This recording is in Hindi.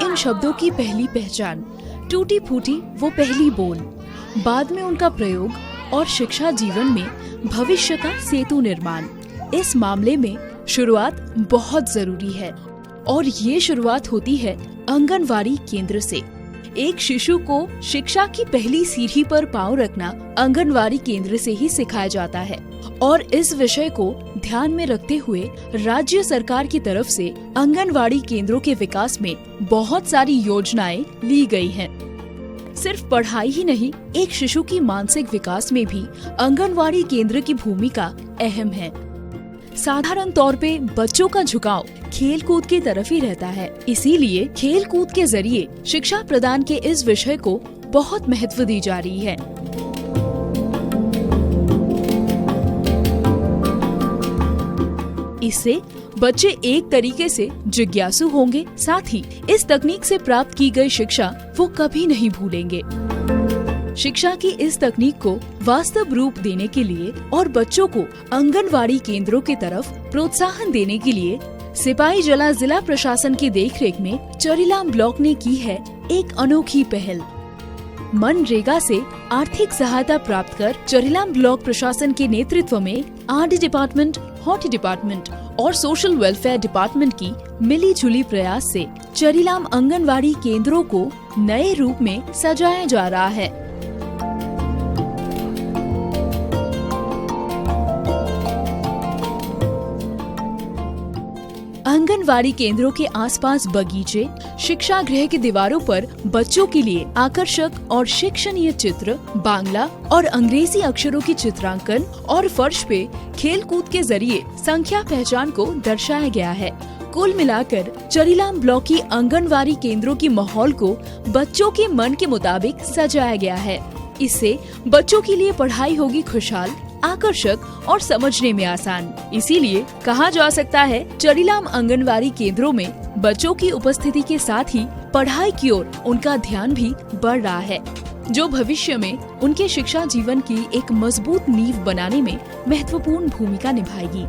इन शब्दों की पहली पहचान, टूटी फूटी वो पहली बोल, बाद में उनका प्रयोग और शिक्षा जीवन में भविष्य का सेतु निर्माण। इस मामले में शुरुआत बहुत जरूरी है और ये शुरुआत होती है आंगनवाड़ी केंद्र से। एक शिशु को शिक्षा की पहली सीढ़ी पर पांव रखना आंगनवाड़ी केंद्र से ही सिखाया जाता है और इस विषय को ध्यान में रखते हुए राज्य सरकार की तरफ से आंगनवाड़ी केंद्रों के विकास में बहुत सारी योजनाएं ली गई हैं। सिर्फ पढ़ाई ही नहीं, एक शिशु की मानसिक विकास में भी आंगनवाड़ी केंद्र की भूमिका अहम है। साधारण तौर पे बच्चों का झुकाव खेल कूद की तरफ ही रहता है, इसीलिए खेल कूद के जरिए शिक्षा प्रदान के इस विषय को बहुत महत्व दी जा रही है। इससे बच्चे एक तरीके से जिज्ञासु होंगे, साथ ही इस तकनीक से प्राप्त की गई शिक्षा वो कभी नहीं भूलेंगे। शिक्षा की इस तकनीक को वास्तव रूप देने के लिए और बच्चों को आंगनवाड़ी केंद्रों की तरफ प्रोत्साहन देने के लिए सिपाहीजला जिला प्रशासन की देखरेख में चरीलाम ब्लॉक ने की है एक अनोखी पहल। मनरेगा से आर्थिक सहायता प्राप्त कर चरीलाम ब्लॉक प्रशासन के नेतृत्व में आरडी डिपार्टमेंट, हॉर्टी डिपार्टमेंट और सोशल वेलफेयर डिपार्टमेंट की मिली जुली प्रयास से चरीलाम आंगनवाड़ी केंद्रों को नए रूप में सजाया जा रहा है। आंगनवाड़ी केंद्रों के आसपास बगीचे, शिक्षा गृह की दीवारों पर बच्चों के लिए आकर्षक और शिक्षणीय चित्र, बांग्ला और अंग्रेजी अक्षरों की चित्रांकन और फर्श पे खेल कूद के जरिए संख्या पहचान को दर्शाया गया है। कुल मिलाकर चरीलाम ब्लॉक की आंगनवाड़ी केंद्रों की माहौल को बच्चों के मन के मुताबिक सजाया गया है। इससे बच्चों के लिए पढ़ाई होगी खुशहाल, आकर्षक और समझने में आसान। इसीलिए कहा जा सकता है चरीलाम आंगनवाड़ी केंद्रों में बच्चों की उपस्थिति के साथ ही पढ़ाई की ओर उनका ध्यान भी बढ़ रहा है, जो भविष्य में उनके शिक्षा जीवन की एक मजबूत नींव बनाने में महत्वपूर्ण भूमिका निभाएगी।